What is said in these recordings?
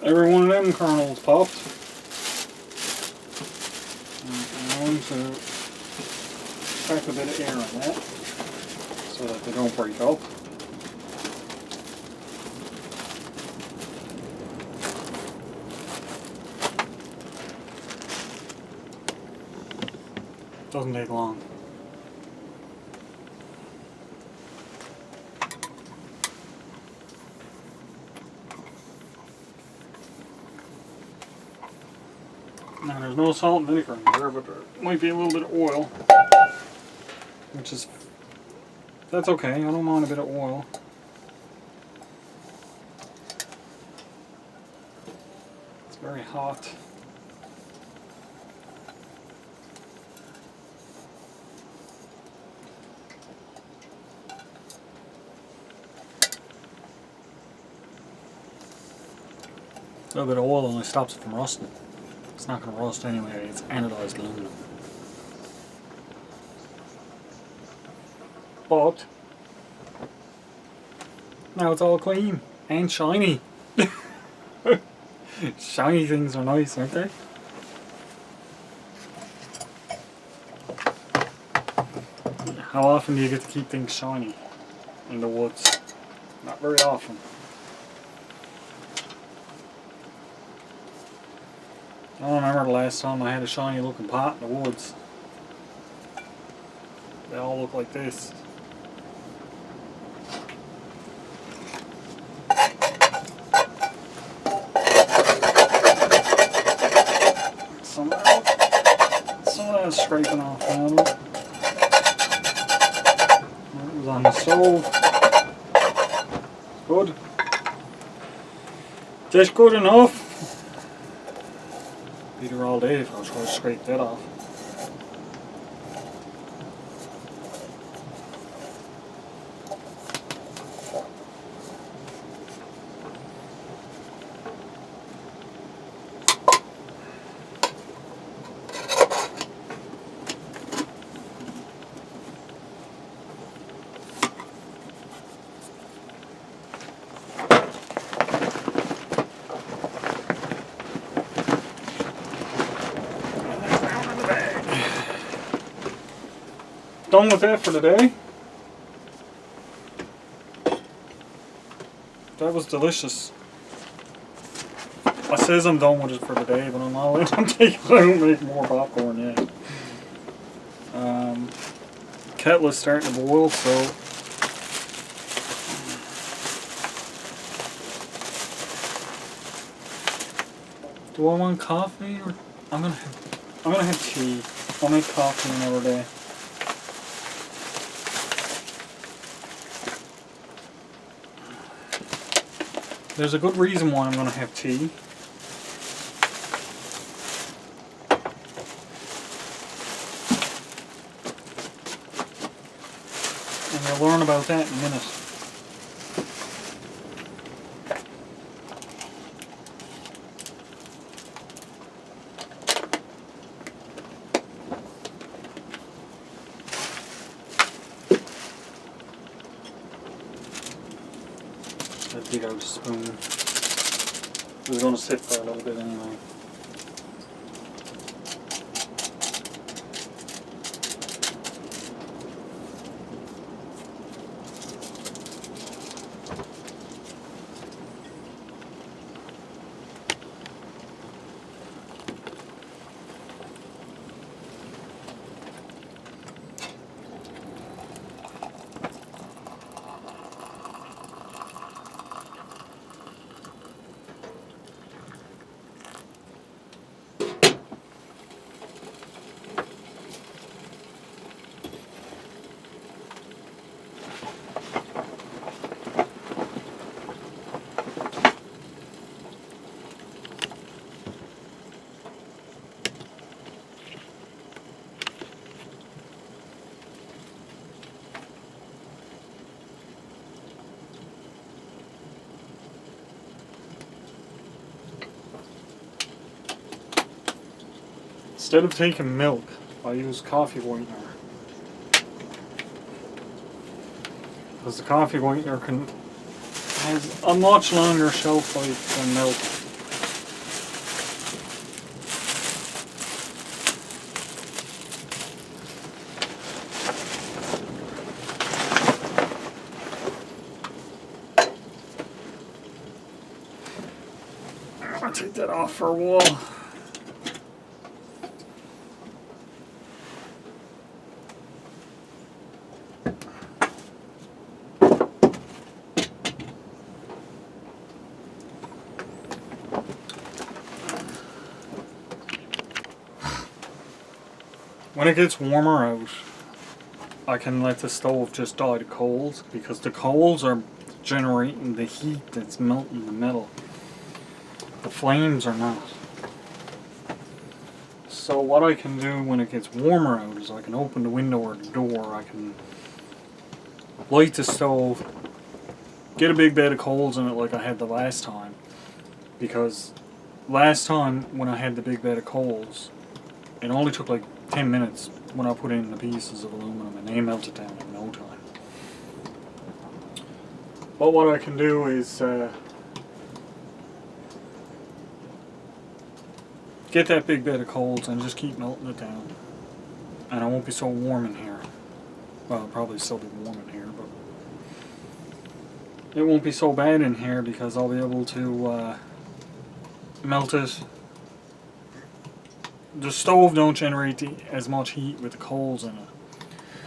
every one of them kernels popped. I'm going to crack a bit of air on that so that they don't break up. Doesn't take long. Now there's no salt and vinegar in there, but there might be a little bit of oil, which is, that's okay, I don't mind a bit of oil. It's very hot. A little bit of oil only stops it from rusting. It's not going to rust anyway, it's anodized aluminum. But now it's all clean and shiny. Shiny things are nice, aren't they? How often do you get to keep things shiny in the woods? Not very often. I don't remember the last time I had a shiny looking pot in the woods. They all look like this. Some of that is scraping off now. It was on the stove. Good. Just good enough. Be there all day if I was going to scrape that off. Done with that for today. That was delicious. I says I'm done with it for today, but I'm not. I'm taking it out and make more popcorn yet. Kettle is starting to boil, so do I want coffee or I'm gonna have tea. I'll make coffee another day. There's a good reason why I'm going to have tea. And you'll learn about that in a minute. I'd dig out a spoon. It was going to sit for a little bit anyway. Instead of taking milk, I use coffee whitener. Because the coffee whitener has a much longer shelf life than milk. I'll take that off for a while. When it gets warmer out, I can let the stove just die to coals, because the coals are generating the heat that's melting the metal. The flames are not. So what I can do when it gets warmer out is I can open the window or the door, I can light the stove, get a big bed of coals in it like I had the last time, because last time when I had the big bed of coals, it only took like 10 minutes when I put in the pieces of aluminum and they melted down in no time. But what I can do is get that big bed of coals and just keep melting it down. And I won't be so warm in here. Well, it'll probably still be warm in here, but it won't be so bad in here because I'll be able to melt it. The stove don't generate as much heat with the coals in it.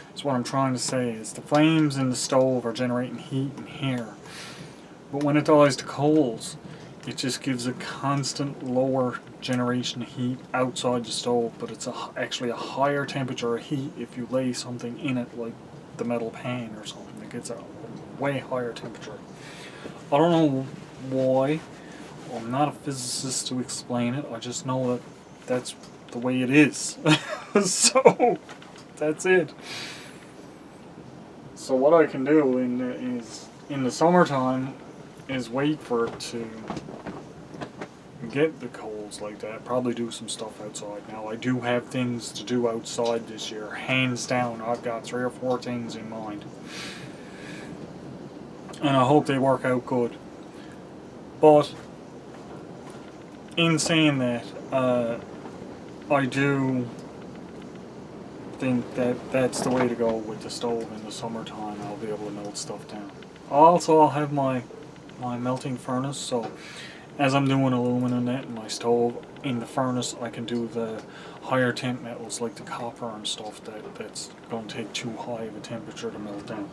That's what I'm trying to say, is the flames in the stove are generating heat in here. But when it dies to coals, it just gives a constant lower generation of heat outside the stove, but it's actually a higher temperature of heat if you lay something in it like the metal pan or something. It gets a way higher temperature. I don't know why. I'm not a physicist to explain it. I just know that that's the way it is. So that's it. So what I can do is in the summertime is wait for it to get the coals like that. Probably do some stuff outside. Now I do have things to do outside this year. Hands down, I've got 3 or 4 things in mind. And I hope they work out good. But in saying that, I do think that that's the way to go with the stove in the summertime. I'll be able to melt stuff down. Also, I'll have my melting furnace, so as I'm doing aluminum net in my stove, in the furnace I can do the higher temp metals like the copper and stuff that's going to take too high of a temperature to melt down.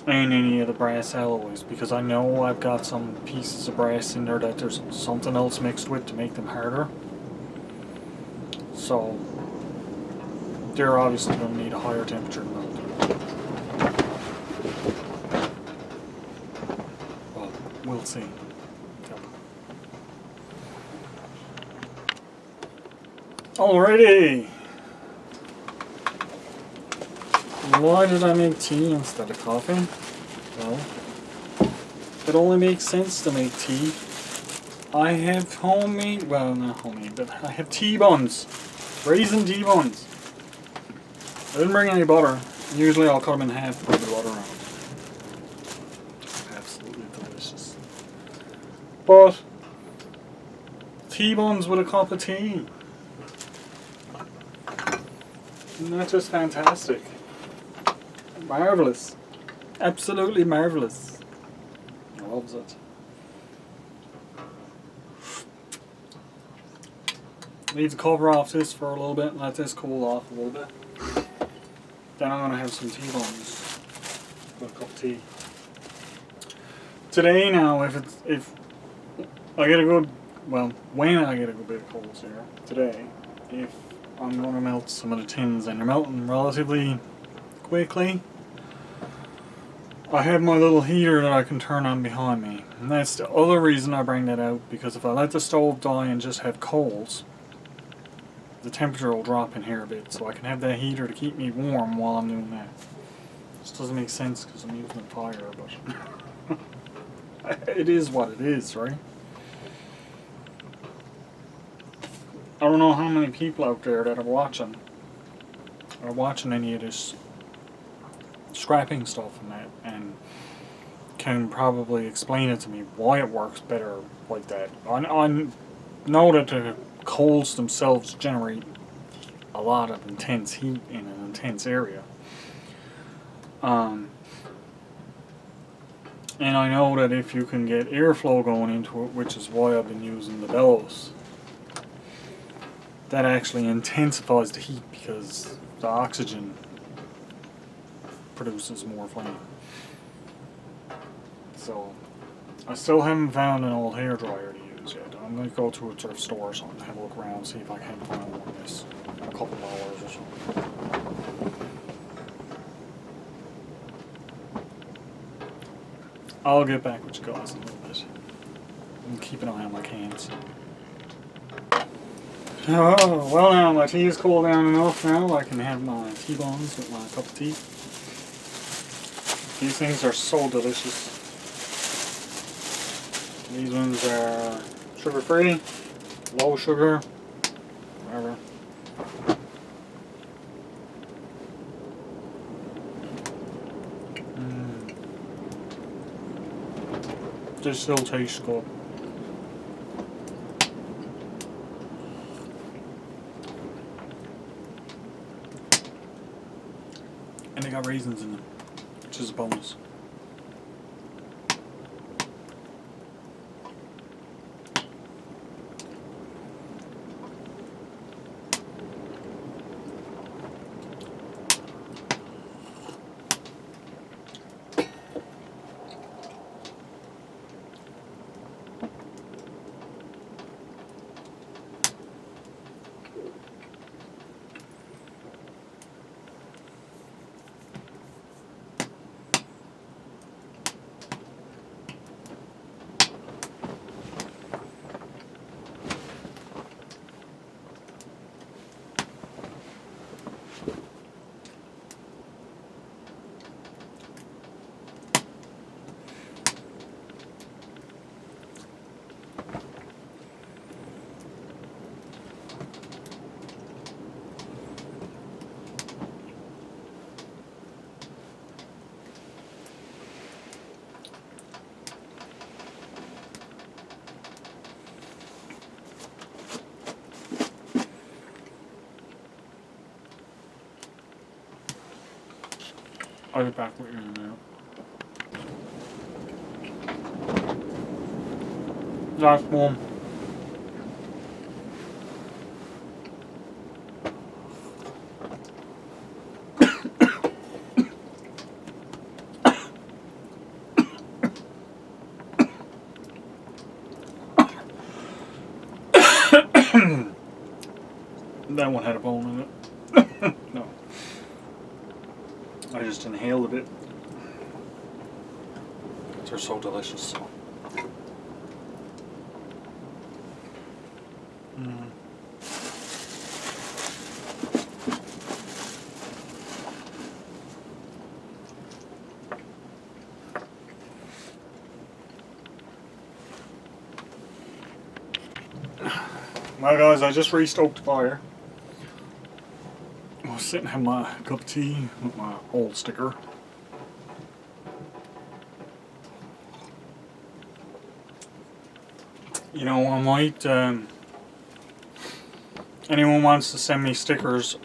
And any of the brass alloys, because I know I've got some pieces of brass in there that there's something else mixed with to make them harder. So they're obviously going to need a higher temperature to melt. Well, we'll see. Yep. Alrighty. Why did I make tea instead of coffee? Well, it only makes sense to make tea. I have homemade, well not homemade, but I have tea buns. Raisin tea buns. I didn't bring any butter. Usually I'll cut them in half and put the butter on. Absolutely delicious. But tea buns with a cup of tea. Isn't that just fantastic? Marvellous. Absolutely marvellous. I loves it. Leave the cover off this for a little bit and let this cool off a little bit. Then I'm going to have some tea buns with a cup of tea. Today now, if I get a good, well, when I get a good bit of coals here, today, if I'm going to melt some of the tins and they're melting relatively quickly, I have my little heater that I can turn on behind me. And that's the other reason I bring that out, because if I let the stove die and just have coals, the temperature will drop in here a bit, so I can have that heater to keep me warm while I'm doing that. This doesn't make sense because I'm using a fire, but it is what it is, right? I don't know how many people out there that are watching any of this scrapping stuff and that, and can probably explain it to me why it works better like that. I know that the coals themselves generate a lot of intense heat in an intense area. And And I know that if you can get airflow going into it, which is why I've been using the bellows, that actually intensifies the heat because the oxygen produces more flame. So I still haven't found an old hairdryer to use yet. I'm going to go to a thrift store or something, have a look around, see if I can find one of this. A couple dollars or something. I'll get back with you guys in a little bit. I'm keep an eye on my cans. Oh, well now my tea is cooled down enough now. I can have my tea bombs with my cup of tea. These things are so delicious. These ones are sugar free, low sugar, whatever. This still tastes good. And they got raisins in them, which is a bonus. I'll be back with you in a minute. Last one. That one had a bone in it. No. I just inhaled a bit. They're so delicious. Well guys, I just re-stoked the fire. I was sitting having my cup of tea with my old sticker. You know, I might, anyone wants to send me stickers,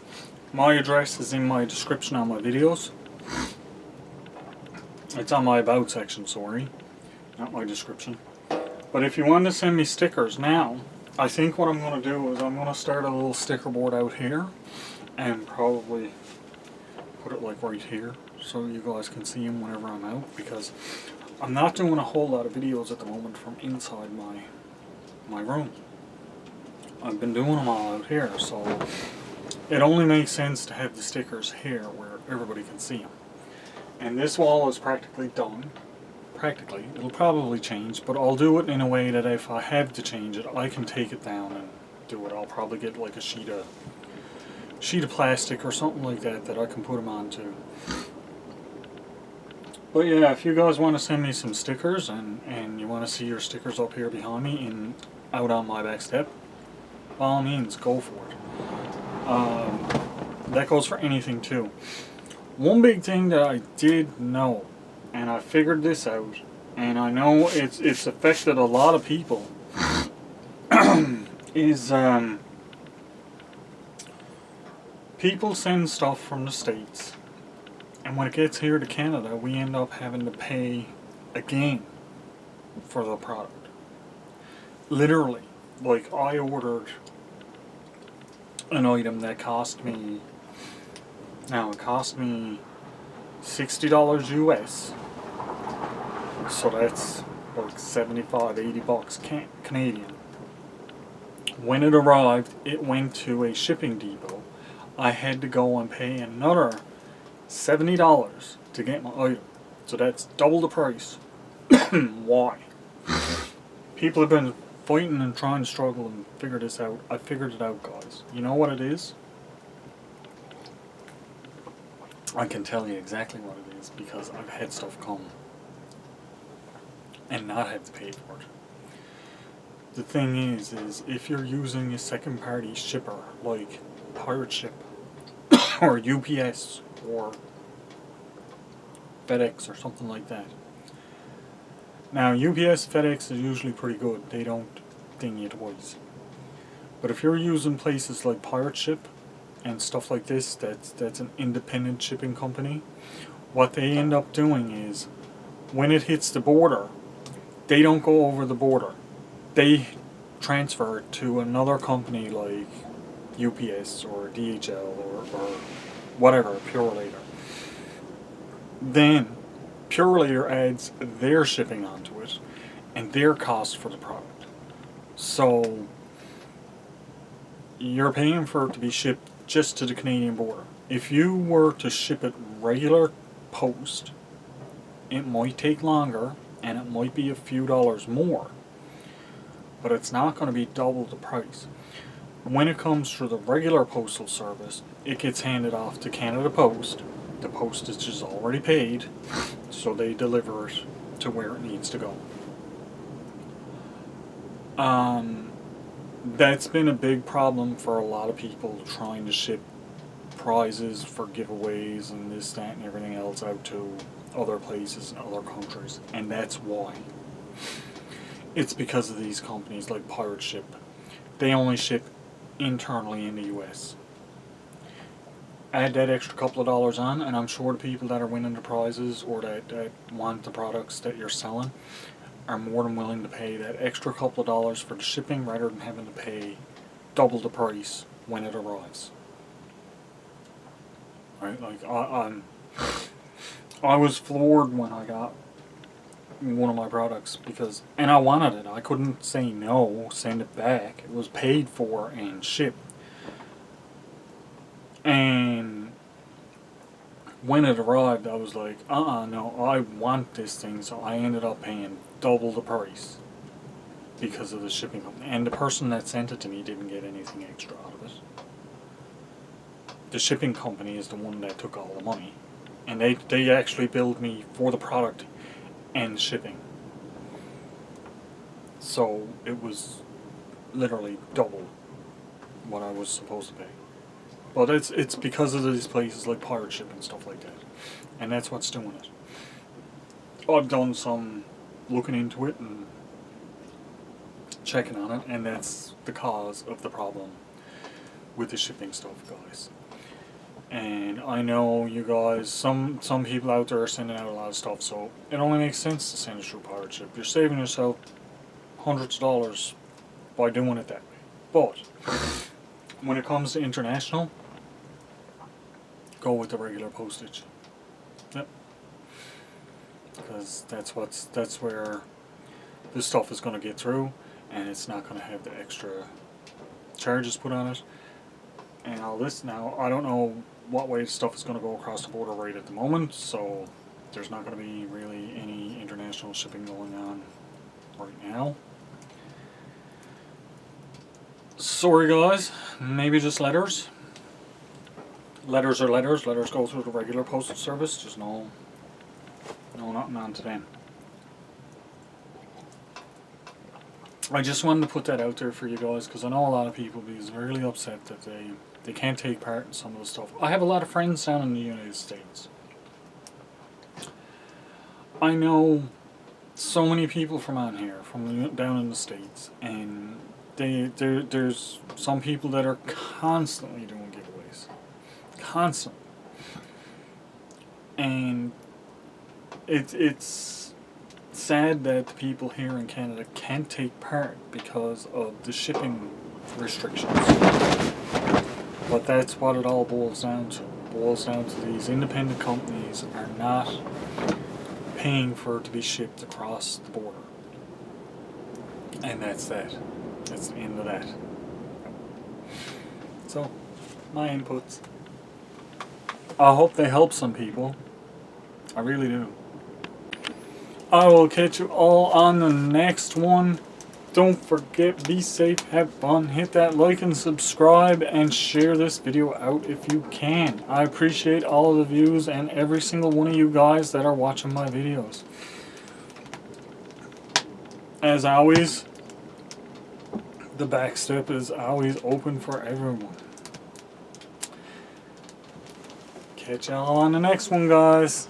my address is in my description on my videos. It's on my about section, sorry, not my description. But if you want to send me stickers now, I think what I'm going to do is I'm going to start a little sticker board out here and probably put it like right here so you guys can see them whenever I'm out, because I'm not doing a whole lot of videos at the moment from inside my room. I've been doing them all out here, so it only makes sense to have the stickers here where everybody can see them. And this wall is practically done. Practically. It'll probably change, but I'll do it in a way that if I have to change it, I can take it down and do it. I'll probably get like a sheet of plastic or something like that that I can put them onto. But yeah, if you guys want to send me some stickers and you want to see your stickers up here behind me and out on my back step, by all means, go for it. That goes for anything too. One big thing that I did know, and I figured this out, and I know it's affected a lot of people, is people send stuff from the States, and when it gets here to Canada, we end up having to pay again for the product. Literally, like I ordered an item that cost me, now it cost me $60 US, so that's like 75, 80 bucks Canadian. When it arrived, it went to a shipping depot. I had to go and pay another $70 to get my item. So that's double the price. Why? People have been fighting and trying to struggle and figure this out. I figured it out, guys. You know what it is? I can tell you exactly what it is because I've had stuff come and not had to pay for it. The thing is if you're using a second party shipper like Pirate Ship or UPS or FedEx or something like that. Now UPS, FedEx is usually pretty good. They don't ding you twice. But if you're using places like Pirate Ship and stuff like this, that's an independent shipping company, what they end up doing is when it hits the border, they don't go over the border. They transfer it to another company like UPS or DHL or whatever, Purolator. Then Purolator adds their shipping onto it and their cost for the product. So you're paying for it to be shipped just to the Canadian border. If you were to ship it regular post, it might take longer and it might be a few dollars more, but it's not going to be double the price. When it comes through the regular postal service, it gets handed off to Canada Post. The postage is already paid, so they deliver it to where it needs to go. That's been a big problem for a lot of people trying to ship prizes for giveaways and this, that, and everything else out to other places and other countries, and that's why. It's because of these companies like Pirate Ship. They only ship internally in the US. Add that extra couple of dollars on, and I'm sure the people that are winning the prizes or that want the products that you're selling are more than willing to pay that extra couple of dollars for the shipping rather than having to pay double the price when it arrives. Right? Like I was floored when I got one of my products because, and I wanted it. I couldn't say no, send it back. It was paid for and shipped. And when it arrived, I was like, no, I want this thing. So I ended up paying double the price because of the shipping company. And the person that sent it to me didn't get anything extra out of it. The shipping company is the one that took all the money. And they actually billed me for the product and shipping. So it was literally double what I was supposed to pay. But it's because of these places like Pirate Ship and stuff like that. And that's what's doing it. I've done some looking into it and checking on it, and that's the cause of the problem with the shipping stuff, guys. And I know you guys, some people out there are sending out a lot of stuff, so it only makes sense to send it through Pirate Ship. You're saving yourself hundreds of dollars by doing it that way. But when it comes to international, go with the regular postage. Yep. Because that's where this stuff is going to get through, and it's not going to have the extra charges put on it. And all this now, I don't know what way stuff is going to go across the border right at the moment, so there's not going to be really any international shipping going on right now. Sorry guys, maybe just letters. Letters are letters. Letters go through the regular postal service. There's no nothing on to them. I just wanted to put that out there for you guys because I know a lot of people be really upset that they can't take part in some of the stuff. I have a lot of friends down in the United States. I know so many people from on here, from down in the States, and there's some people that are constantly doing giveaways. Constantly. And it's sad that the people here in Canada can't take part because of the shipping restrictions. But that's what it all boils down to. It boils down to these independent companies are not paying for it to be shipped across the border. And that's that. That's the end of that. So, my inputs. I hope they help some people. I really do. I will catch you all on the next one. Don't forget, be safe, have fun, hit that like and subscribe, and share this video out if you can. I appreciate all of the views and every single one of you guys that are watching my videos. As always, the back step is always open for everyone. Catch y'all on the next one, guys.